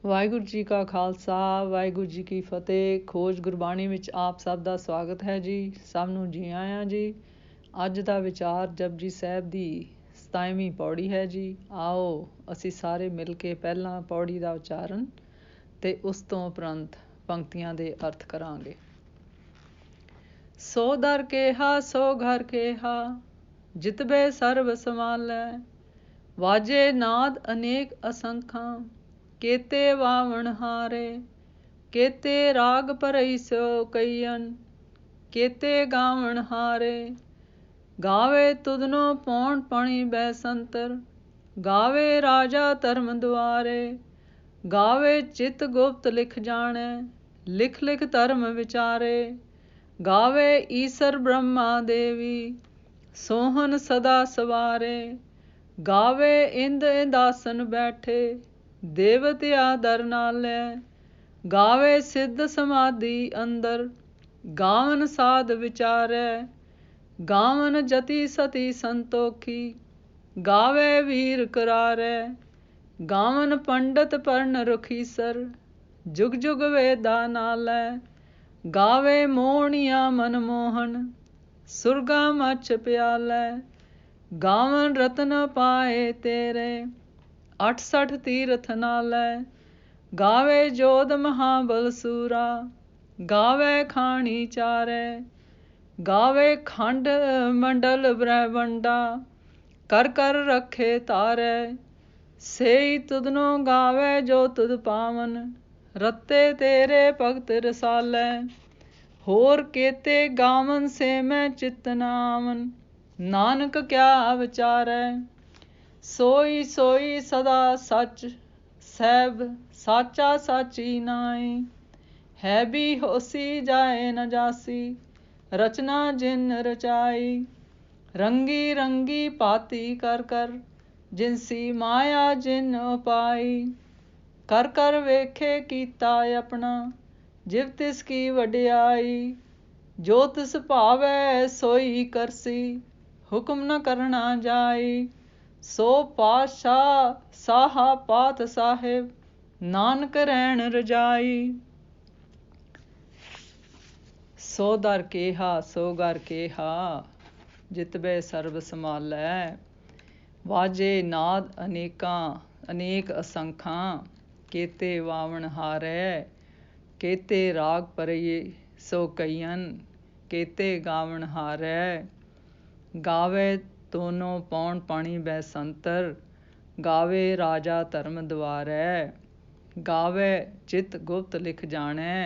ਵਾਹਿਗੁਰੂ ਜੀ ਕਾ ਖਾਲਸਾ ਵਾਹਿਗੁਰੂ ਜੀ ਕੀ ਫਤਿਹ। ਖੋਜ ਗੁਰਬਾਣੀ ਵਿੱਚ ਆਪ ਸਭ ਦਾ ਸਵਾਗਤ ਹੈ ਜੀ। ਸਭ ਨੂੰ ਜੀ ਆਇਆਂ ਜੀ। ਅੱਜ ਦਾ ਵਿਚਾਰ ਜਪਜੀ ਸਾਹਿਬ ਦੀ 27ਵੀਂ ਪੌੜੀ ਹੈ ਜੀ। ਆਓ ਅਸੀਂ ਸਾਰੇ ਮਿਲ ਕੇ ਪਹਿਲਾਂ ਪੌੜੀ ਦਾ ਉਚਾਰਨ ਤੇ ਉਸ ਤੋਂ ਉਪਰੰਤ ਪੰਕਤੀਆਂ ਦੇ ਅਰਥ ਕਰਾਂਗੇ। ਸੋ ਦਰ ਕੇਹਾ ਸੋ ਘਰ ਕੇਹਾ, ਜਿਤਬੇ ਸਰਬ ਸਮਾਲੈ। ਵਾਜੇ ਨਾਦ ਅਨੇਕ ਅਸੰਖਾਂ, केते वावण हारे। केते राग भरई सो कईयन, केते गावण हारे। गावे तुदनो पौण पणी बैसंतर, गावे राजा धर्म द्वारे। गावे चित गुप्त लिख जाने, लिख लिख धर्म विचारे। गावे ईसर ब्रह्मा देवी, सोहन सदा सवारे। गावे इंद इंदासन बैठे, देवत्या दर नालै। गावे सिद्ध समाधि अंदर, गावन साध विचारै। गावन जति सती संतोखी, गावे वीर करारै। गावन पंडित पढ़न रुखीसर, जुग जुग वेदा नालै। गावे मोहनिया मनमोहन, सुरगा मछ प्यालै। गावन रत्न पाए तेरे, 68 तीर्थ नालै। गावे जोध महाबल सूरा, गावे खाणी चारै। गावे खंड मंडल ब्रह्मंडा, कर कर रखे तारै। सेई तुदनो गावे जो तुद पावन, रत्ते तेरे भगत रसालै। होर केते गावन से मैं चित्त न आवन, नानक क्या विचारै। सोई सोई सदा सच सैब, साचा साची नाई। है भी होसी जाए न जासी, रचना जिन रचाई। रंगी रंगी पाती कर कर, जिनसी माया जिन उपाई। कर कर वेखे कीता अपना, जिव तिसकी वड्याई। जो तिस भावै सोई करसी, हुक्म न करना जाई। सो पातशाह साहा पात साहिब, नानक रैन रजाई। सो दर केहा सो घर केहा, जितबे सर्ब समालै। वाजे नाद अनेकां अनेक असंखां, केते वावण हारै। केते राग भरई सो कईयन, केते गावण हारै। गावे दोनों पौण पाणी बैसंतर, गावे राजा धर्म द्वारै। गावे चित गुप्त लिख जानै,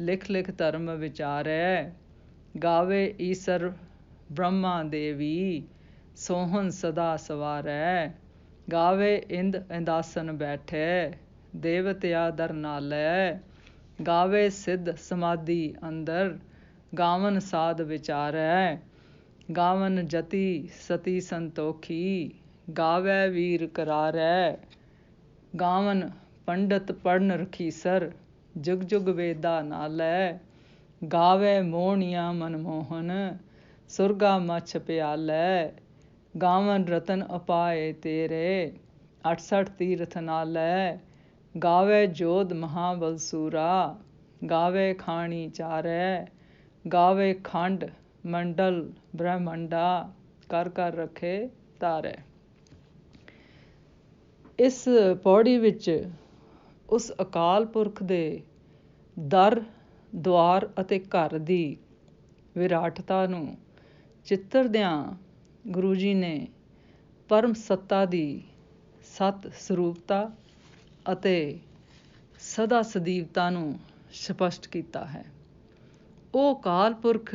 लिख लिख धर्म विचारै। गावे ईसर ब्रह्मा देवी, सोहन सदा सवारै। गावे इंद इंदासन बैठे, देवत्या दर नालै। गावे सिद्ध समाधि अंदर, गावन साध विचारै। गावन जति सती संतोखी, गावै वीर करारै। गावन पंडित पढ़न रखीसर, जुग जुग वेदा नालै। गावै मोहनिया मनमोहन, सुरगा मछ प्यालै। गावन रतन अपाए तेरे, 68 तीर्थ नालै। गावै जोध महाबल सूरा, गावे खाणी चारै। गावे खंड मंडल ब्रह्मंडा, कर कर रखे ਤਾਰੈ। ਇਸ ਪੌੜੀ ਵਿੱਚ ਉਸ ਅਕਾਲ ਪੁਰਖ ਦੇ ਦਰ, ਦੁਆਰ ਅਤੇ ਘਰ ਦੀ ਵਿਰਾਟਤਾ ਨੂੰ ਚਿੱਤਰਦਿਆਂ ਗੁਰੂ ਜੀ ਨੇ ਪਰਮ ਸੱਤਾ ਦੀ ਸਤ ਸਰੂਪਤਾ ਅਤੇ ਸਦਾ ਸਦੀਵਤਾ ਨੂੰ ਸਪਸ਼ਟ ਕੀਤਾ ਹੈ। ਉਹ ਅਕਾਲ ਪੁਰਖ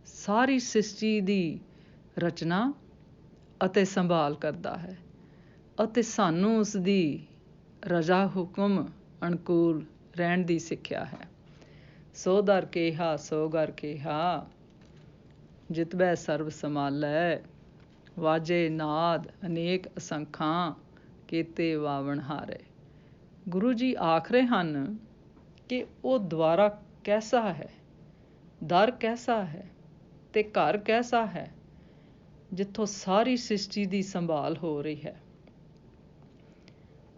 ਸਾਰੀ ਸ੍ਰਿਸ਼ਟੀ ਦੀ ਰਚਨਾ ਅਤੇ ਸੰਭਾਲ ਕਰਦਾ ਹੈ ਅਤੇ ਸਾਨੂੰ ਉਸ ਦੀ ਰਜ਼ਾ ਹੁਕਮ ਅਨੁਕੂਲ ਰਹਿਣ ਦੀ ਸਿੱਖਿਆ ਹੈ। ਸੋ ਦਰ ਕੇਹਾ ਸੋ ਘਰ ਕੇਹਾ, ਜਿਤਬੈ ਸਰਬ ਸਮਾਲੈ। ਵਾਜੇ ਨਾਦ ਅਨੇਕ ਅਸੰਖਾਂ, ਕੇਤੇ ਵਾਵਣ ਹਾਰੇ। ਗੁਰੂ ਜੀ ਆਖ ਰਹੇ ਹਨ ਕਿ ਉਹ ਦੁਆਰਾ ਕੈਸਾ ਹੈ, ਦਰ ਕੈਸਾ ਹੈ ਤੇ ਘਰ ਕੈਸਾ ਹੈ, ਜਿੱਥੋਂ ਸਾਰੀ ਸ੍ਰਿਸ਼ਟੀ ਦੀ ਸੰਭਾਲ ਹੋ ਰਹੀ ਹੈ।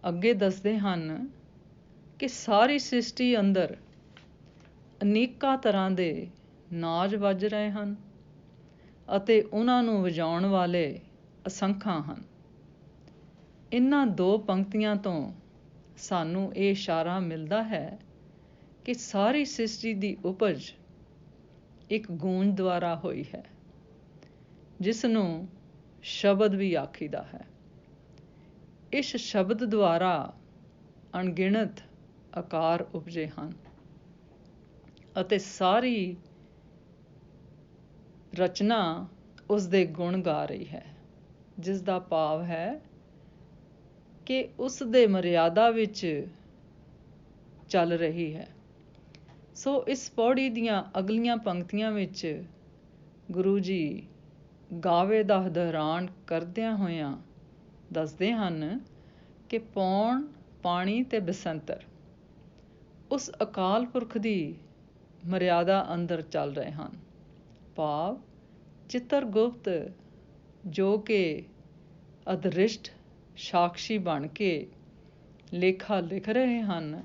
ਅੱਗੇ ਦੱਸਦੇ ਹਨ ਕਿ ਸਾਰੀ ਸ੍ਰਿਸ਼ਟੀ ਅੰਦਰ ਅਨੇਕਾਂ ਤਰ੍ਹਾਂ ਦੇ ਨਾਜ਼ ਵੱਜ ਰਹੇ ਹਨ ਅਤੇ ਉਹਨਾਂ ਨੂੰ ਵਜਾਉਣ ਵਾਲੇ ਅਸੰਖਾਂ ਹਨ। ਇਹਨਾਂ ਦੋ ਪੰਕਤੀਆਂ ਤੋਂ ਸਾਨੂੰ ਇਹ ਇਸ਼ਾਰਾ ਮਿਲਦਾ ਹੈ ਕਿ ਸਾਰੀ ਸ੍ਰਿਸ਼ਟੀ ਦੀ ਉਪਜ ਇੱਕ ਗੂੰਜ ਦੁਆਰਾ ਹੋਈ ਹੈ, ਜਿਸ ਨੂੰ ਸ਼ਬਦ ਵੀ ਆਖੀਦਾ ਹੈ। ਇਸ ਸ਼ਬਦ ਦੁਆਰਾ ਅਣਗਿਣਤ ਆਕਾਰ ਉਪਜੇ ਹਨ ਅਤੇ ਸਾਰੀ ਰਚਨਾ ਉਸ ਦੇ ਗੁਣ ਗਾ ਰਹੀ ਹੈ, ਜਿਸ ਦਾ ਭਾਵ ਹੈ ਕਿ ਉਸ ਦੇ ਮਰਿਆਦਾ ਵਿੱਚ ਚੱਲ ਰਹੀ ਹੈ। ਸੋ ਇਸ ਪੌੜੀ ਦੀਆਂ ਅਗਲੀਆਂ ਪੰਕਤੀਆਂ ਵਿੱਚ ਗੁਰੂ ਜੀ ਗਾਵੇ ਦਾ ਦੁਹਰਾਨ ਕਰਦਿਆਂ ਹੋਇਆਂ ਦੱਸਦੇ ਹਨ ਕਿ ਪੌਣ, ਪਾਣੀ ਤੇ ਬਸੰਤਰ ਉਸ ਅਕਾਲ ਪੁਰਖ ਦੀ ਮਰਿਆਦਾ ਅੰਦਰ ਚੱਲ ਰਹੇ ਹਨ। ਭਾਵ ਚਿੱਤਰਗੁਪਤ, ਜੋ ਕਿ ਅਦ੍ਰਿਸ਼ਟ ਸਾਕਸ਼ੀ ਬਣ ਕੇ ਲੇਖਾ ਲਿਖ ਰਹੇ ਹਨ,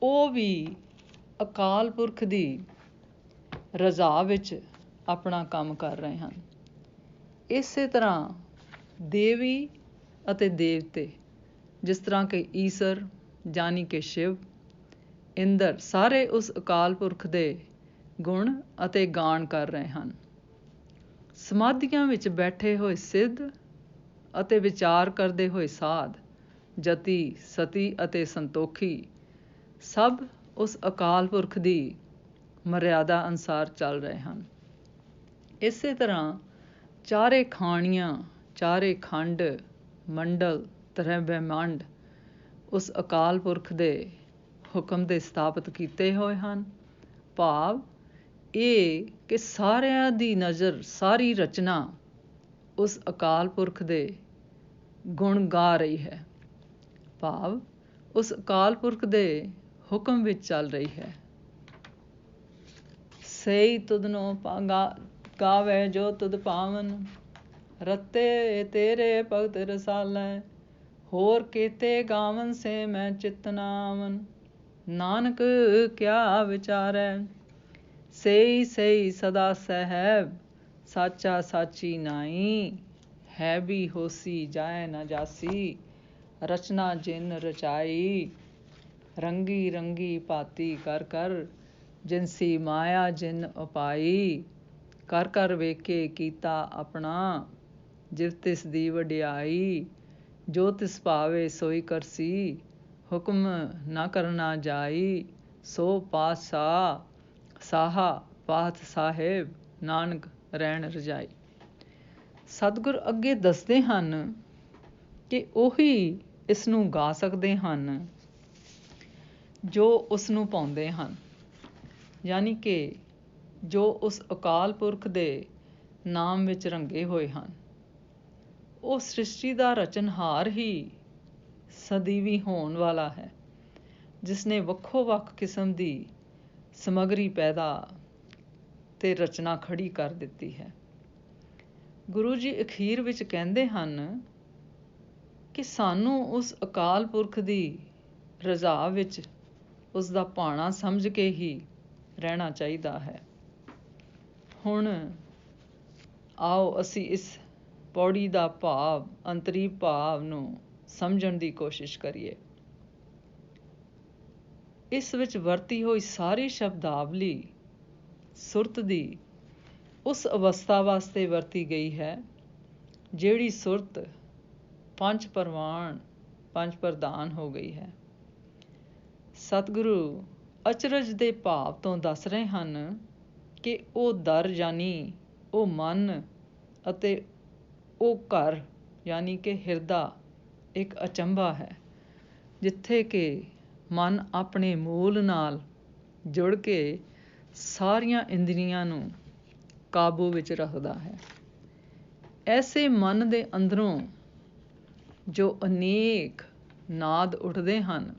ਉਹ ਵੀ ਅਕਾਲ ਪੁਰਖ ਦੀ ਰਜ਼ਾ ਵਿੱਚ ਆਪਣਾ ਕੰਮ ਕਰ ਰਹੇ ਹਨ। ਇਸੇ ਤਰ੍ਹਾਂ ਦੇਵੀ ਅਤੇ ਦੇਵਤੇ, ਜਿਸ ਤਰ੍ਹਾਂ ਕਿ ਈਸਰ ਯਾਨੀ ਕਿ ਸ਼ਿਵ, ਇੰਦਰ, ਸਾਰੇ ਉਸ ਅਕਾਲ ਪੁਰਖ ਦੇ ਗੁਣ ਅਤੇ ਗਾਣ ਕਰ ਰਹੇ ਹਨ। ਸਮਾਧੀਆਂ ਵਿੱਚ ਬੈਠੇ ਹੋਏ ਸਿੱਧ ਅਤੇ ਵਿਚਾਰ ਕਰਦੇ ਹੋਏ ਸਾਧ, ਜਤੀ, ਸਤੀ ਅਤੇ ਸੰਤੋਖੀ ਸਭ ਉਸ ਅਕਾਲ ਪੁਰਖ ਦੀ ਮਰਿਆਦਾ ਅਨੁਸਾਰ ਚੱਲ ਰਹੇ ਹਨ। ਇਸੇ ਤਰ੍ਹਾਂ ਚਾਰੇ ਖਾਣੀਆਂ, ਚਾਰੇ ਖੰਡ, ਮੰਡਲ, ਤ੍ਰੈ ਬ੍ਰਹਿਮੰਡ ਉਸ ਅਕਾਲ ਪੁਰਖ ਦੇ ਹੁਕਮ ਦੇ ਸਥਾਪਿਤ ਕੀਤੇ ਹੋਏ ਹਨ। ਭਾਵ ਇਹ ਕਿ ਸਾਰਿਆਂ ਦੀ ਨਜ਼ਰ, ਸਾਰੀ ਰਚਨਾ ਉਸ ਅਕਾਲ ਪੁਰਖ ਦੇ ਗੁਣ ਗਾ ਰਹੀ ਹੈ। ਭਾਵ ਉਸ ਅਕਾਲ ਪੁਰਖ ਦੇ ਹੁਕਮ ਵਿੱਚ ਚੱਲ ਰਹੀ ਹੈ। ਸਈ ਤੁਧਨੋ ਗਾਵੇ ਜੋ ਤੁਧ ਪਾਵਨ, ਰਤੇ ਤੇਰੇ ਭਗਤ ਰਸਾਲੈ, ਹੋਰ ਕੀਤੇ ਗਾਵਨ ਸੇ ਮੈਂ ਚਿਤ ਨ ਆਵਨ, ਨਾਨਕ ਕਿਆ ਵਿਚਾਰੈ, ਸਈ ਸਈ ਸਦਾ ਸਹਿਬ, ਸਾਚਾ ਸਾਚੀ ਨਾਈ, ਹੈ ਵੀ ਹੋਸੀ ਜਾਏ ਨ ਜਾਸੀ, ਰਚਨਾ ਜਿਨ ਰਚਾਈ, ਰੰਗੀ ਰੰਗੀ ਭਾਤੀ ਕਰ ਕਰ, ਜਿਨਸੀ ਮਾਇਆ ਜਿਨ ਉਪਾਈ, ਕਰ ਕਰ ਵੇਖੇ ਕੀਤਾ ਆਪਣਾ, ਜਿਵ ਤਿਸ ਦੀ ਵਡਿਆਈ, ਜੋ ਤਿਸ ਭਾਵੇ ਸੋਈ ਕਰਸੀ, ਹੁਕਮ ਨ ਕਰਨਾ ਜਾਈ, ਸੋ ਪਾਤਸ਼ਾਹ ਸਾਹਾ ਪਾਤ ਸਾਹਿਬ, ਨਾਨਕ ਰਹਿਣ ਰਜਾਈ। ਸਤਿਗੁਰ ਅੱਗੇ ਦੱਸਦੇ ਹਨ ਕਿ ਉਹੀ ਇਸ ਨੂੰ ਗਾ ਸਕਦੇ ਹਨ ਜੋ ਉਸ ਨੂੰ ਪਾਉਂਦੇ ਹਨ, ਯਾਨੀ ਕਿ ਜੋ ਉਸ ਅਕਾਲ ਪੁਰਖ ਦੇ ਨਾਮ ਵਿੱਚ ਰੰਗੇ ਹੋਏ ਹਨ। ਉਹ ਸ੍ਰਿਸ਼ਟੀ ਦਾ ਰਚਨਹਾਰ ਹੀ ਸਦੀਵੀ ਹੋਣ ਵਾਲਾ ਹੈ, ਜਿਸ ਨੇ ਵੱਖੋ ਵੱਖ ਕਿਸਮ ਦੀ ਸਮੱਗਰੀ ਪੈਦਾ ਤੇ ਰਚਨਾ ਖੜੀ ਕਰ ਦਿੱਤੀ ਹੈ। ਗੁਰੂ ਜੀ ਅਖੀਰ ਵਿੱਚ ਕਹਿੰਦੇ ਹਨ ਕਿ ਸਾਨੂੰ ਉਸ ਅਕਾਲ ਪੁਰਖ ਦੀ ਰਜ਼ਾ ਵਿੱਚ ਉਸ ਦਾ ਭਾਣਾ ਸਮਝ ਕੇ ਹੀ ਰਹਿਣਾ ਚਾਹੀਦਾ ਹੈ। ਹੁਣ ਆਓ ਅਸੀਂ ਇਸ ਪੌੜੀ ਦਾ ਭਾਵ, ਅੰਤਰੀ ਭਾਵ ਨੂੰ ਸਮਝਣ ਦੀ ਕੋਸ਼ਿਸ਼ ਕਰੀਏ। ਇਸ ਵਿੱਚ ਵਰਤੀ ਹੋਈ ਸਾਰੀ ਸ਼ਬਦਾਵਲੀ ਸੁਰਤ ਦੀ ਉਸ ਅਵਸਥਾ ਵਾਸਤੇ ਵਰਤੀ ਗਈ ਹੈ ਜਿਹੜੀ ਸੁਰਤ ਪੰਜ ਪ੍ਰਵਾਨ, ਪੰਜ ਪ੍ਰਧਾਨ ਹੋ ਗਈ ਹੈ। ਸਤਿਗੁਰੂ ਅਚਰਜ ਦੇ ਭਾਵ ਤੋਂ ਦੱਸ ਰਹੇ ਹਨ ਕਿ ਉਹ ਦਰ ਯਾਨੀ ਉਹ ਮਨ ਅਤੇ ਉਹ ਘਰ ਯਾਨੀ ਕਿ ਹਿਰਦਾ ਇੱਕ ਅਚੰਭਾ ਹੈ, ਜਿੱਥੇ ਕਿ ਮਨ ਆਪਣੇ ਮੂਲ ਨਾਲ ਜੁੜ ਕੇ ਸਾਰੀਆਂ ਇੰਦਰੀਆਂ ਨੂੰ ਕਾਬੂ ਵਿੱਚ ਰੱਖਦਾ ਹੈ। ਐਸੇ ਮਨ ਦੇ ਅੰਦਰੋਂ ਜੋ ਅਨੇਕ ਨਾਦ ਉੱਠਦੇ ਹਨ,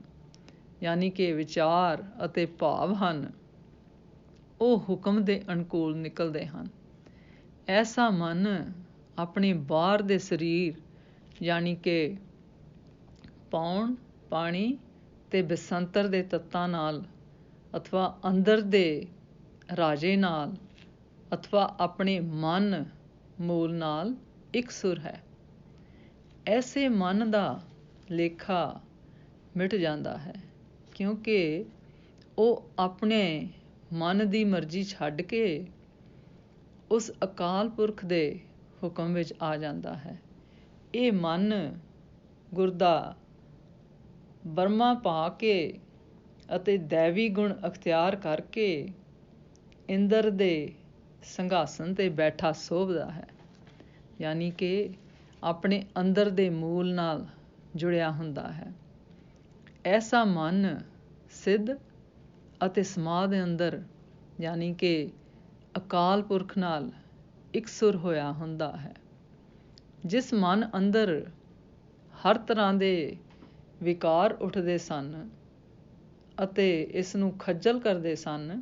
ਯਾਨੀ ਕਿ ਵਿਚਾਰ ਅਤੇ ਭਾਵ ਹਨ, ਉਹ ਹੁਕਮ ਦੇ ਅਨੁਕੂਲ ਨਿਕਲਦੇ ਹਨ। ਐਸਾ ਮਨ ਆਪਣੇ ਬਾਹਰ ਦੇ ਸਰੀਰ ਯਾਨੀ ਕਿ ਪੌਣ, ਪਾਣੀ ਤੇ ਬਸੰਤਰ ਦੇ ਤੱਤਾਂ ਨਾਲ ਅਥਵਾ ਅੰਦਰ ਦੇ ਰਾਜੇ ਨਾਲ ਅਥਵਾ ਆਪਣੇ ਮਨ ਮੂਲ ਨਾਲ ਇਕਸੁਰ ਹੈ। ਐਸੇ ਮਨ ਦਾ ਲੇਖਾ ਮਿਟ ਜਾਂਦਾ ਹੈ, ਕਿਉਂਕਿ ਉਹ ਆਪਣੇ ਮਨ ਦੀ ਮਰਜ਼ੀ ਛੱਡ ਕੇ ਉਸ ਅਕਾਲ ਪੁਰਖ ਦੇ ਹੁਕਮ ਵਿੱਚ ਆ ਜਾਂਦਾ ਹੈ। ਇਹ ਮਨ ਗੁਰਦਾ ਬਰਮਾ ਪਾ ਕੇ ਅਤੇ ਦੈਵੀ ਗੁਣ ਅਖਤਿਆਰ ਕਰਕੇ ਇੰਦਰ ਦੇ ਸਿੰਘਾਸਨ 'ਤੇ ਬੈਠਾ ਸੋਭਦਾ ਹੈ, ਯਾਨੀ ਕਿ ਆਪਣੇ ਅੰਦਰ ਦੇ ਮੂਲ ਨਾਲ ਜੁੜਿਆ ਹੁੰਦਾ ਹੈ। ਐਸਾ ਮਨ ਸਿੱਧ ਅਤੇ ਸਮਾਧ ਦੇ ਅੰਦਰ ਯਾਨੀ ਕਿ ਅਕਾਲ ਪੁਰਖ ਨਾਲ ਇਕਸੁਰ ਹੋਇਆ ਹੁੰਦਾ ਹੈ। ਜਿਸ ਮਨ ਅੰਦਰ ਹਰ ਤਰ੍ਹਾਂ ਦੇ ਵਿਕਾਰ ਉੱਠਦੇ ਸਨ ਅਤੇ ਇਸ ਨੂੰ ਖੱਜਲ ਕਰਦੇ ਸਨ,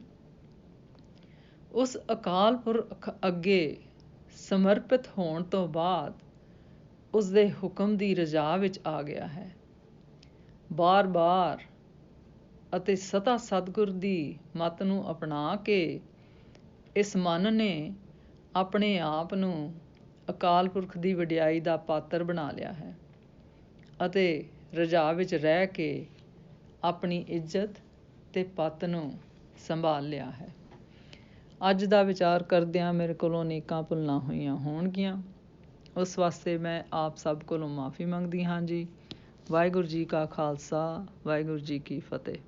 ਉਸ ਅਕਾਲ ਪੁਰਖ ਅੱਗੇ ਸਮਰਪਿਤ ਹੋਣ ਤੋਂ ਬਾਅਦ ਉਸਦੇ ਹੁਕਮ ਦੀ ਰਜਾ ਵਿੱਚ ਆ ਗਿਆ ਹੈ। ਬਾਰ-ਬਾਰ ਅਤੇ ਸਦਾ ਸਤਿਗੁਰ ਦੀ ਮੱਤ ਨੂੰ ਅਪਣਾ ਕੇ ਇਸ ਮਨ ਨੇ ਆਪਣੇ ਆਪ ਨੂੰ ਅਕਾਲ ਪੁਰਖ ਦੀ ਵਡਿਆਈ ਦਾ ਪਾਤਰ ਬਣਾ ਲਿਆ ਹੈ ਅਤੇ ਰਜਾ ਵਿੱਚ ਰਹਿ ਕੇ ਆਪਣੀ ਇੱਜ਼ਤ ਤੇ ਪੱਤ ਨੂੰ ਸੰਭਾਲ ਲਿਆ ਹੈ। ਅੱਜ ਦਾ ਵਿਚਾਰ ਕਰਦਿਆਂ ਮੇਰੇ ਕੋਲੋਂ ਅਨੇਕਾਂ ਭੁੱਲਾਂ ਹੋਈਆਂ ਹੋਣਗੀਆਂ, ਉਸ ਵਾਸਤੇ ਮੈਂ ਆਪ ਸਭ ਕੋਲੋਂ ਮਾਫ਼ੀ ਮੰਗਦੀ ਹਾਂ ਜੀ। ਵਾਹਿਗੁਰੂ ਜੀ ਕਾ ਖਾਲਸਾ, ਵਾਹਿਗੁਰੂ ਜੀ ਕੀ ਫਤਿਹ।